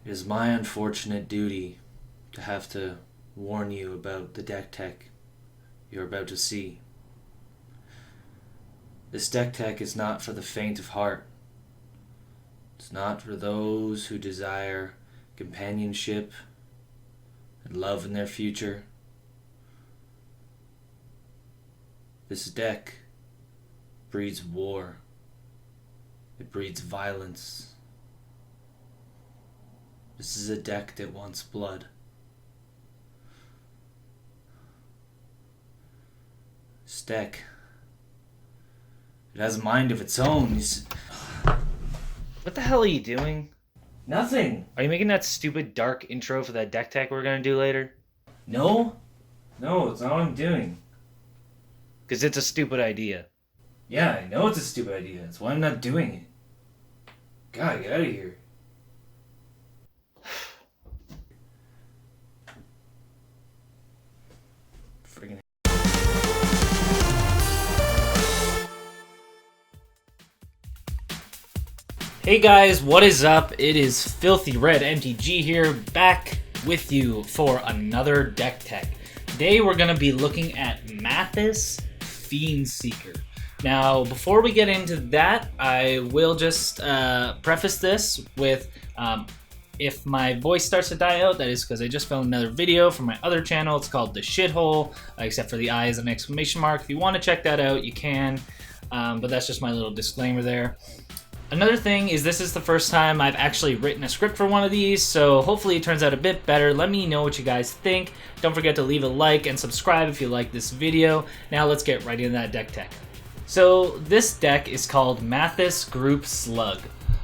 It is my unfortunate duty to have to warn you about the deck tech you're about to see. This deck tech is not for the faint of heart. It's not for those who desire companionship and love in their future. This deck breeds war. It breeds violence. This is a deck that wants blood. This deck, it has a mind of its own. What the hell are you doing? Nothing. Are you making that stupid dark intro for that deck tech we're gonna do later? No, it's not what I'm doing. Because it's a stupid idea. Yeah, I know it's a stupid idea. That's why I'm not doing it. God, get out of here. Friggin' Hey guys, what is up? It is Filthy Red MTG here, back with you for another deck tech. Today we're going to be looking at Mathas Fiend Seeker. Now, before we get into that, I will just preface this with if my voice starts to die out, that is because I just filmed another video for my other channel. It's called The Shithole, except for the I is an exclamation mark. If you want to check that out, you can, but that's just my little disclaimer there. Another thing is this is the first time I've actually written a script for one of these, so hopefully it turns out a bit better. Let me know what you guys think. Don't forget to leave a like and subscribe if you like this video. Now let's get right into that deck tech. So this deck is called Mathas Group Slug.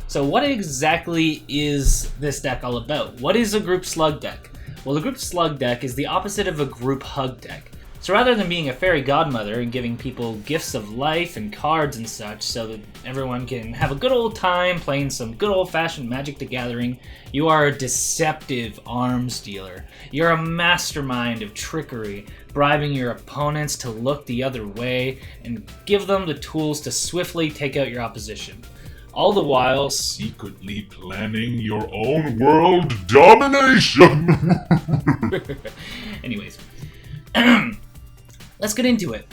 So what exactly is this deck all about? What is a Group Slug deck? Well, a Group Slug deck is the opposite of a Group Hug deck. So rather than being a fairy godmother and giving people gifts of life and cards and such so that everyone can have a good old time playing some good old-fashioned Magic the Gathering, you are a deceptive arms dealer. You're a mastermind of trickery, bribing your opponents to look the other way and give them the tools to swiftly take out your opposition. All the while secretly planning your own world domination. Anyways. Let's get into it.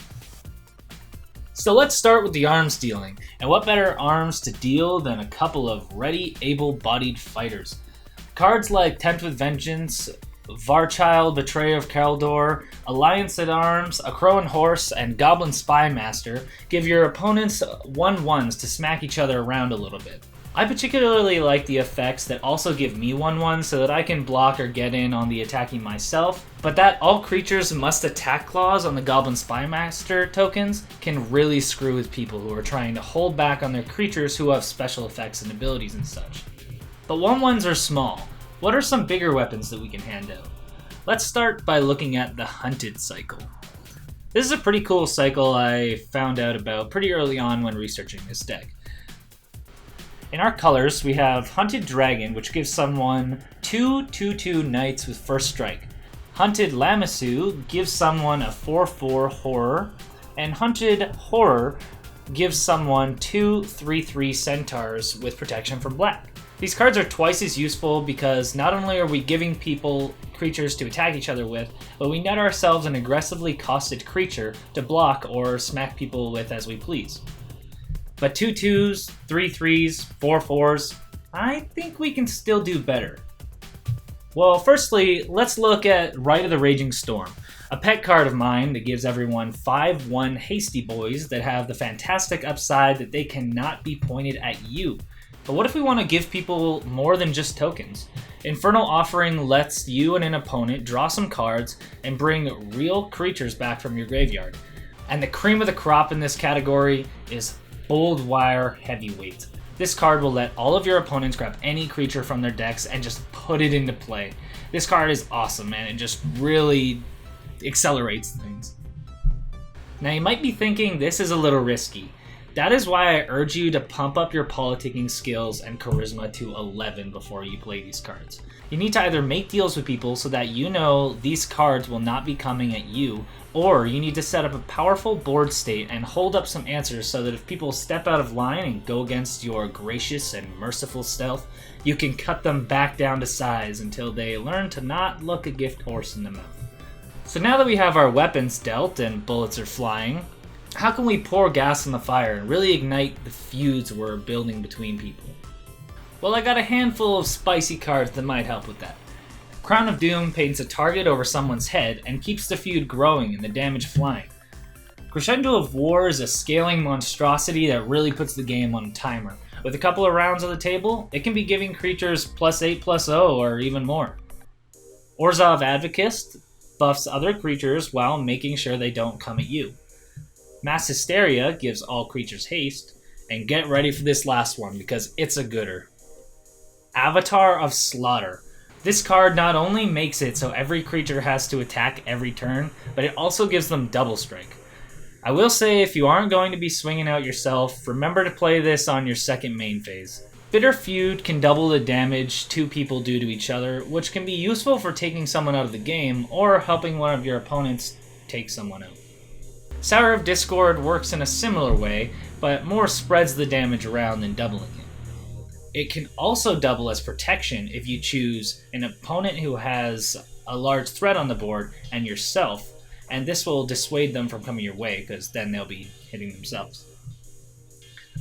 So let's start with the arms dealing. And what better arms to deal than a couple of ready, able-bodied fighters? Cards like Tempt with Vengeance, Varchild, Betrayer of Kaldor, Alliance at Arms, A Crow and Horse, and Goblin Spymaster give your opponents 1/1s to smack each other around a little bit. I particularly like the effects that also give me 1/1 so that I can block or get in on the attacking myself, but that all creatures must attack clause on the Goblin Spymaster tokens can really screw with people who are trying to hold back on their creatures who have special effects and abilities and such. But 1/1s are small. What are some bigger weapons that we can hand out? Let's start by looking at the Hunted cycle. This is a pretty cool cycle I found out about pretty early on when researching this deck. In our colors, we have Hunted Dragon, which gives someone 2/2/2 knights with first strike. Hunted Lamassu gives someone a 4/4 horror. And Hunted Horror gives someone 2/3/3 centaurs with protection from black. These cards are twice as useful because not only are we giving people creatures to attack each other with, but we net ourselves an aggressively costed creature to block or smack people with as we please. But 2/2s, 3/3s, 4/4s, I think we can still do better. Well, firstly, let's look at Rite of the Raging Storm, a pet card of mine that gives everyone 5/1 hasty boys that have the fantastic upside that they cannot be pointed at you. But what if we want to give people more than just tokens? Infernal Offering lets you and an opponent draw some cards and bring real creatures back from your graveyard. And the cream of the crop in this category is Bold Wire Heavyweight. This card will let all of your opponents grab any creature from their decks and just put it into play. This card is awesome, man. It just really accelerates things. Now you might be thinking this is a little risky. That is why I urge you to pump up your politicking skills and charisma to 11 before you play these cards. You need to either make deals with people so that you know these cards will not be coming at you, or you need to set up a powerful board state and hold up some answers so that if people step out of line and go against your gracious and merciful stealth, you can cut them back down to size until they learn to not look a gift horse in the mouth. So now that we have our weapons dealt and bullets are flying, how can we pour gas on the fire and really ignite the feuds we're building between people? Well, I got a handful of spicy cards that might help with that. Crown of Doom paints a target over someone's head and keeps the feud growing and the damage flying. Crescendo of War is a scaling monstrosity that really puts the game on a timer. With a couple of rounds on the table, it can be giving creatures +8/+0 or even more. Orzhov Advocist buffs other creatures while making sure they don't come at you. Mass Hysteria gives all creatures haste, and get ready for this last one because it's a gooder. Avatar of Slaughter. This card not only makes it so every creature has to attack every turn, but it also gives them double strike. I will say if you aren't going to be swinging out yourself, remember to play this on your second main phase. Bitter Feud can double the damage two people do to each other, which can be useful for taking someone out of the game or helping one of your opponents take someone out. Sour of Discord works in a similar way, but more spreads the damage around than doubling it. It can also double as protection if you choose an opponent who has a large threat on the board and yourself, and this will dissuade them from coming your way because then they'll be hitting themselves.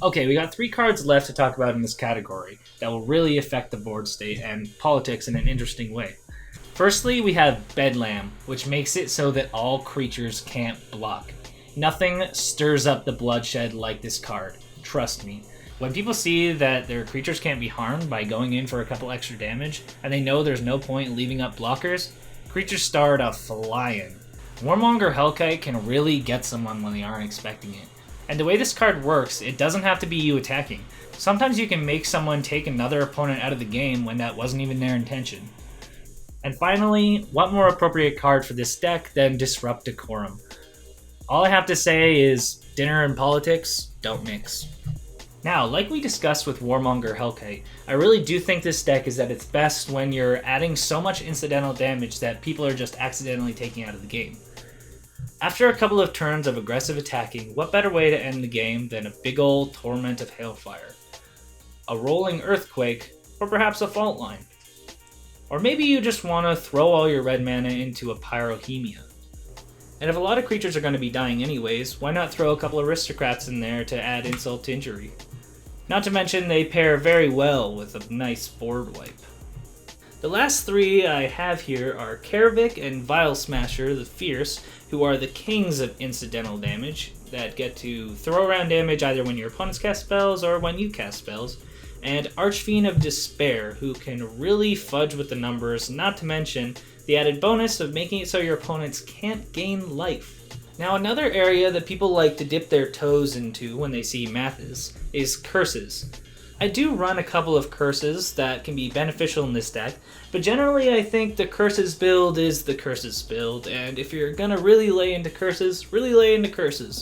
Okay, we got 3 cards left to talk about in this category that will really affect the board state and politics in an interesting way. Firstly, we have Bedlam, which makes it so that all creatures can't block. Nothing stirs up the bloodshed like this card, trust me. When people see that their creatures can't be harmed by going in for a couple extra damage, and they know there's no point in leaving up blockers, creatures start a-flying. Warmonger Hellkite can really get someone when they aren't expecting it. And the way this card works, it doesn't have to be you attacking. Sometimes you can make someone take another opponent out of the game when that wasn't even their intention. And finally, what more appropriate card for this deck than Disrupt Decorum? All I have to say is, dinner and politics don't mix. Now, like we discussed with Warmonger Hellkite, I really do think this deck is at its best when you're adding so much incidental damage that people are just accidentally taking out of the game. After a couple of turns of aggressive attacking, what better way to end the game than a big old torrent of hailfire? A rolling earthquake, or perhaps a fault line? Or maybe you just want to throw all your red mana into a pyrohemia. And if a lot of creatures are going to be dying anyways, why not throw a couple of aristocrats in there to add insult to injury? Not to mention they pair very well with a nice board wipe. The last 3 I have here are Karavik and Vile Smasher the Fierce, who are the kings of incidental damage that get to throw around damage either when your opponents cast spells or when you cast spells, and Archfiend of Despair, who can really fudge with the numbers, not to mention the added bonus of making it so your opponents can't gain life. Now, another area that people like to dip their toes into when they see Mathas is curses. I do run a couple of curses that can be beneficial in this deck, but generally I think the curses build is the curses build, and if you're gonna really lay into curses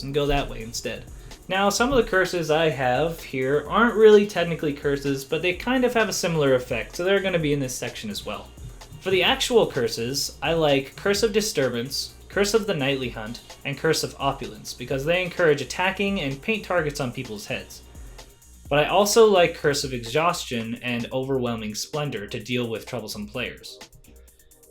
and go that way instead. Now, some of the curses I have here aren't really technically curses, but they kind of have a similar effect, so they're gonna be in this section as well. For the actual curses, I like Curse of Disturbance, Curse of the Nightly Hunt, and Curse of Opulence, because they encourage attacking and paint targets on people's heads. But I also like Curse of Exhaustion and Overwhelming Splendor to deal with troublesome players.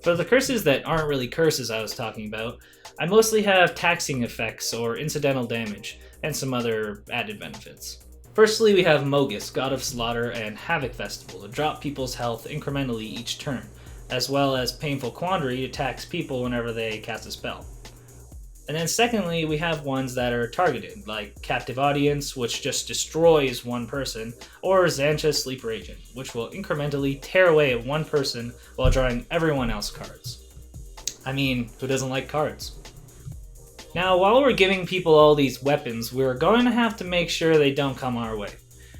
For the curses that aren't really curses I was talking about, I mostly have taxing effects or incidental damage, and some other added benefits. Firstly, we have Mogus, God of Slaughter, and Havoc Festival to drop people's health incrementally each turn, as well as Painful Quandary to tax people whenever they cast a spell. And then secondly, we have ones that are targeted, like Captive Audience, which just destroys one person, or Xancha's Sleeper Agent, which will incrementally tear away at one person while drawing everyone else cards. I mean, who doesn't like cards? Now, while we're giving people all these weapons, we're going to have to make sure they don't come our way,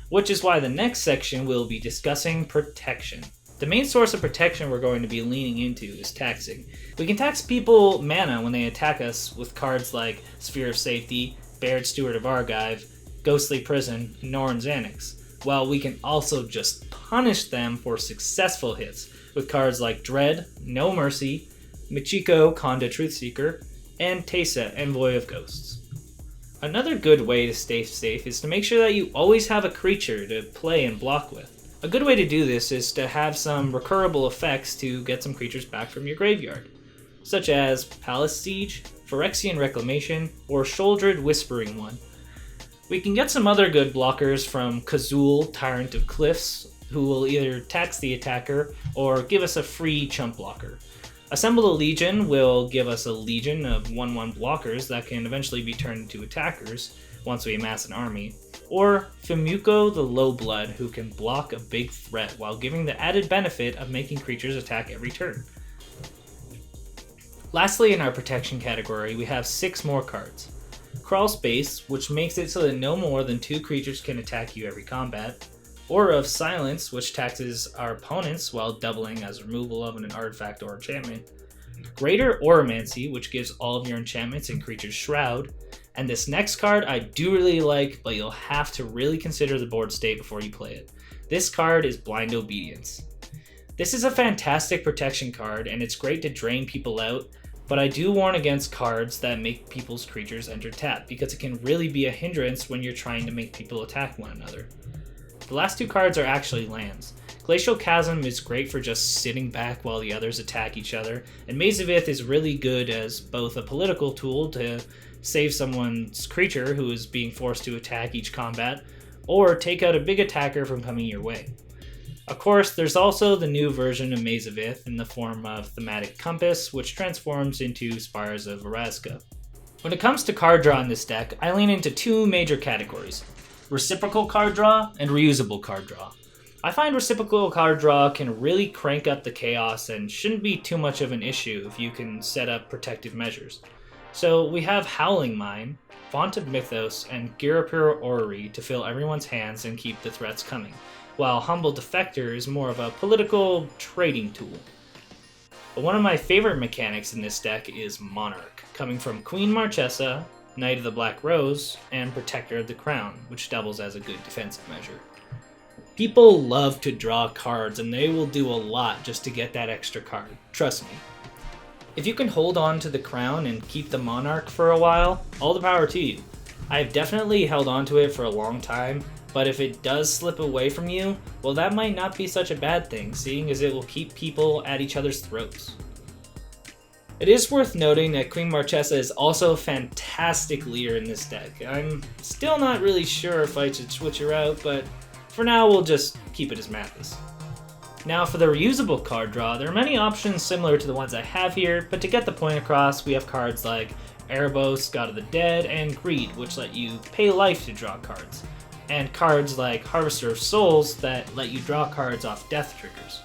which is why the next section will be discussing protection. The main source of protection we're going to be leaning into is taxing. We can tax people mana when they attack us with cards like Sphere of Safety, Baird Steward of Argive, Ghostly Prison, and Norn's Annex, while we can also just punish them for successful hits with cards like Dread, No Mercy, Michiko, Konda Truthseeker, and Teysa, Envoy of Ghosts. Another good way to stay safe is to make sure that you always have a creature to play and block with. A good way to do this is to have some recurrable effects to get some creatures back from your graveyard, such as Palace Siege, Phyrexian Reclamation, or Shouldered Whispering One. We can get some other good blockers from Kazul, Tyrant of Cliffs, who will either tax the attacker or give us a free chump blocker. Assemble a Legion will give us a legion of 1/1 blockers that can eventually be turned into attackers once we amass an army. Or Fimuko the Lowblood, who can block a big threat while giving the added benefit of making creatures attack every turn. Lastly, in our protection category, we have 6 more cards. Crawl Space, which makes it so that no more than 2 creatures can attack you every combat. Aura of Silence, which taxes our opponents while doubling as removal of an artifact or enchantment. Greater Oromancy, which gives all of your enchantments and creatures Shroud. And this next card I do really like, but you'll have to really consider the board state before you play it. This card is Blind Obedience. This is a fantastic protection card, and it's great to drain people out, but I do warn against cards that make people's creatures enter tap, because it can really be a hindrance when you're trying to make people attack one another. The last 2 cards are actually lands. Glacial Chasm is great for just sitting back while the others attack each other, and Maze of Ith is really good as both a political tool to save someone's creature who is being forced to attack each combat, or take out a big attacker from coming your way. Of course, there's also the new version of Maze of Ith in the form of Thematic Compass, which transforms into Spires of Orazca. When it comes to card draw in this deck, I lean into 2 major categories: reciprocal card draw and reusable card draw. I find reciprocal card draw can really crank up the chaos and shouldn't be too much of an issue if you can set up protective measures. So we have Howling Mine, Font of Mythos, and Girapur Orrery to fill everyone's hands and keep the threats coming, while Humble Defector is more of a political trading tool. But one of my favorite mechanics in this deck is Monarch, coming from Queen Marchesa, Knight of the Black Rose, and Protector of the Crown, which doubles as a good defensive measure. People love to draw cards, and they will do a lot just to get that extra card, trust me. If you can hold on to the crown and keep the Monarch for a while, all the power to you. I have definitely held on to it for a long time, but if it does slip away from you, well, that might not be such a bad thing, seeing as it will keep people at each other's throats. It is worth noting that Queen Marchesa is also a fantastic leader in this deck. I'm still not really sure if I should switch her out, but for now we'll just keep it as Mathas. Now for the reusable card draw, there are many options similar to the ones I have here, but to get the point across, we have cards like Erebos, God of the Dead, and Greed, which let you pay life to draw cards, and cards like Harvester of Souls that let you draw cards off death triggers.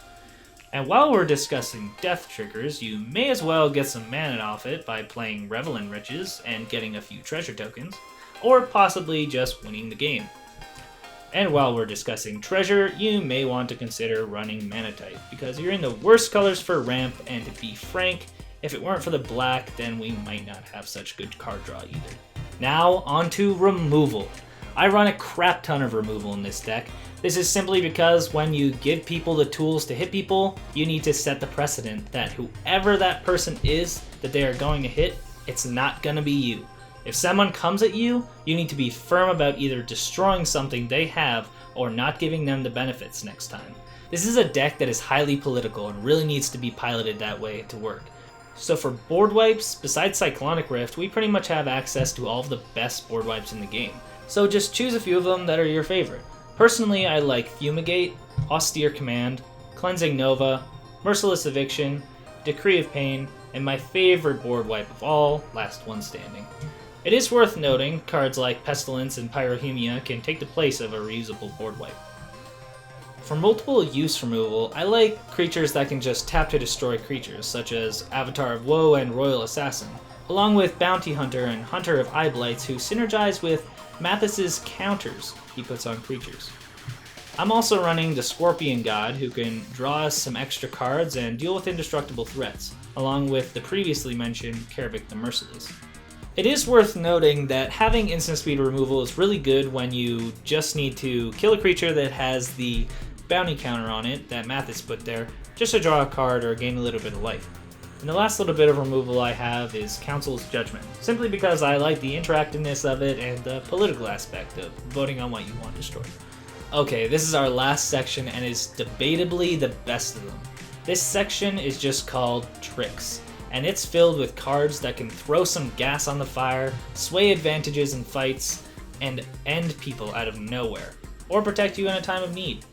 And while we're discussing death triggers, you may as well get some mana off it by playing Revel in Riches and getting a few treasure tokens, or possibly just winning the game. And while we're discussing treasure, you may want to consider running Manatite, because you're in the worst colors for ramp, and to be frank, if it weren't for the black, then we might not have such good card draw either. Now, on to removal. I run a crap ton of removal in this deck. This is simply because when you give people the tools to hit people, you need to set the precedent that whoever that person is that they are going to hit, it's not going to be you. If someone comes at you, you need to be firm about either destroying something they have or not giving them the benefits next time. This is a deck that is highly political and really needs to be piloted that way to work. So for board wipes, besides Cyclonic Rift, we pretty much have access to all of the best board wipes in the game. So just choose a few of them that are your favorite. Personally, I like Fumigate, Austere Command, Cleansing Nova, Merciless Eviction, Decree of Pain, and my favorite board wipe of all, Last One Standing. It is worth noting, cards like Pestilence and Pyrohemia can take the place of a reusable board wipe. For multiple use removal, I like creatures that can just tap to destroy creatures, such as Avatar of Woe and Royal Assassin, along with Bounty Hunter and Hunter of Eyeblights, who synergize with Mathas' counters he puts on creatures. I'm also running the Scorpion God, who can draw us some extra cards and deal with indestructible threats, along with the previously mentioned Karavik the Merciless. It is worth noting that having instant speed removal is really good when you just need to kill a creature that has the bounty counter on it that Mathas put there, just to draw a card or gain a little bit of life. And the last little bit of removal I have is Council's Judgment, simply because I like the interactiveness of it and the political aspect of voting on what you want destroyed. Okay, this is our last section and is debatably the best of them. This section is just called Tricks, and it's filled with cards that can throw some gas on the fire, sway advantages in fights, and end people out of nowhere, or protect you in a time of need.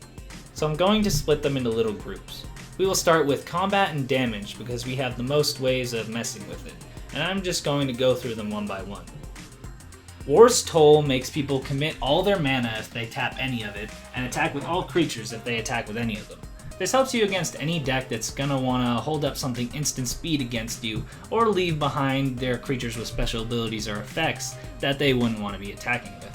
So I'm going to split them into little groups. We will start with combat and damage because we have the most ways of messing with it, and I'm just going to go through them one by one. War's Toll makes people commit all their mana if they tap any of it, and attack with all creatures if they attack with any of them. This helps you against any deck that's gonna wanna hold up something instant speed against you, or leave behind their creatures with special abilities or effects that they wouldn't want to be attacking with.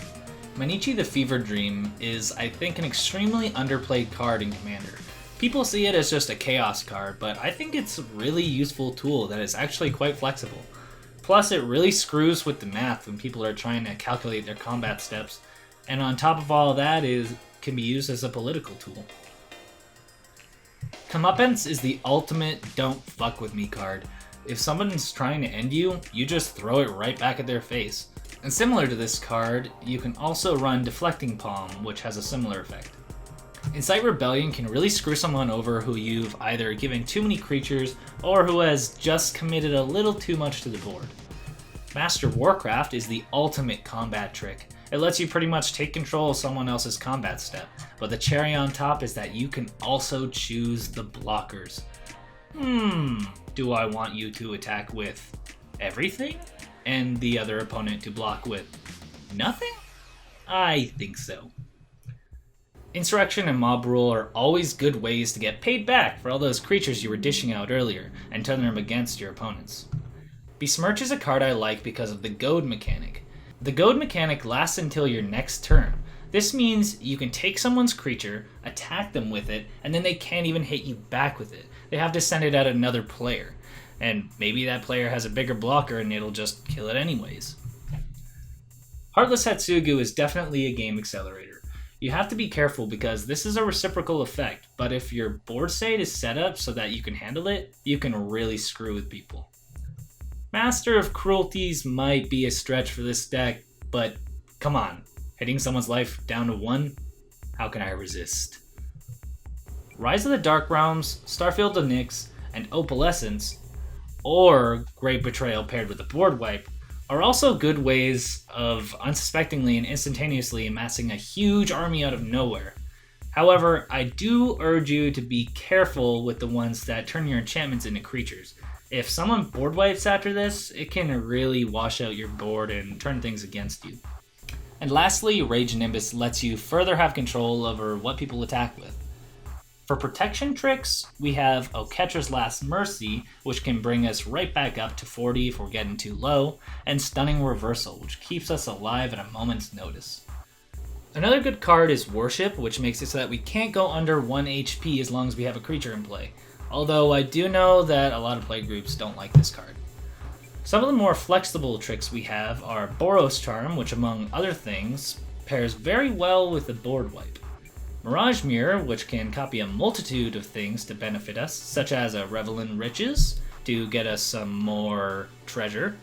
Manichi the Fever Dream is, I think, an extremely underplayed card in Commander. People see it as just a chaos card, but I think it's a really useful tool that is actually quite flexible. Plus, it really screws with the math when people are trying to calculate their combat steps, and on top of all of that, can be used as a political tool. Comeuppance is the ultimate don't fuck with me card. If someone's trying to end you, you just throw it right back at their face. And similar to this card, you can also run Deflecting Palm, which has a similar effect. Incite Rebellion can really screw someone over who you've either given too many creatures or who has just committed a little too much to the board. Master Warcraft is the ultimate combat trick. It lets you pretty much take control of someone else's combat step, but the cherry on top is that you can also choose the blockers. Do I want you to attack with everything? And the other opponent to block with nothing? I think so. Insurrection and Mob Rule are always good ways to get paid back for all those creatures you were dishing out earlier and turn them against your opponents. Besmirch is a card I like because of the goad mechanic. The goad mechanic lasts until your next turn. This means you can take someone's creature, attack them with it, and then they can't even hit you back with it. They have to send it at another player. And maybe that player has a bigger blocker and it'll just kill it anyways. Heartless Hatsugu is definitely a game accelerator. You have to be careful because this is a reciprocal effect, but if your board state is set up so that you can handle it, you can really screw with people. Master of Cruelties might be a stretch for this deck, but come on, hitting someone's life down to 1? How can I resist? Rise of the Dark Realms, Starfield of Nyx, and Opalescence, or Great Betrayal paired with a board wipe, are also good ways of unsuspectingly and instantaneously amassing a huge army out of nowhere. However, I do urge you to be careful with the ones that turn your enchantments into creatures. If someone board wipes after this, it can really wash out your board and turn things against you. And lastly, Rage Nimbus lets you further have control over what people attack with. For protection tricks, we have Oketra's Last Mercy, which can bring us right back up to 40 if we're getting too low, and Stunning Reversal, which keeps us alive at a moment's notice. Another good card is Worship, which makes it so that we can't go under 1 HP as long as we have a creature in play. Although I do know that a lot of play groups don't like this card. Some of the more flexible tricks we have are Boros Charm, which among other things, pairs very well with the board wipe. Mirage Mirror, which can copy a multitude of things to benefit us, such as a Revel in Riches to get us some more treasure,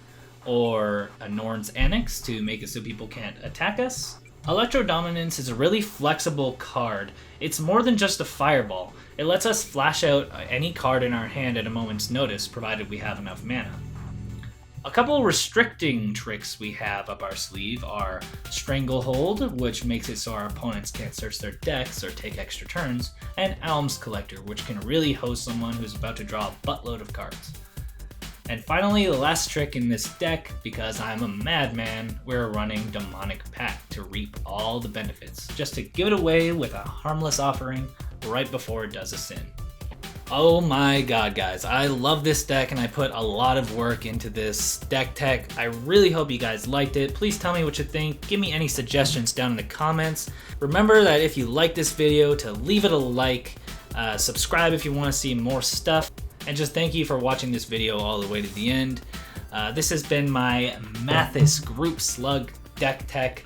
or a Norn's Annex to make it so people can't attack us. Electro Dominance is a really flexible card. It's more than just a fireball. It lets us flash out any card in our hand at a moment's notice, provided we have enough mana. A couple restricting tricks we have up our sleeve are Stranglehold, which makes it so our opponents can't search their decks or take extra turns, and Alms Collector, which can really host someone who's about to draw a buttload of cards. And finally, the last trick in this deck, because I'm a madman, we're running Demonic Pact to reap all the benefits, just to give it away with a harmless offering right before it does a sin. Oh my god, guys, I love this deck and I put a lot of work into this deck tech. I really hope you guys liked it. Please tell me what you think. Give me any suggestions down in the comments. Remember that if you like this video, to leave it a like, subscribe if you want to see more stuff, and just thank you for watching this video all the way to the end. This has been my Mathas Group Slug deck tech.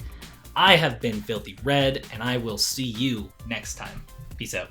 I have been Filthy Red, and I will see you next time. Peace out.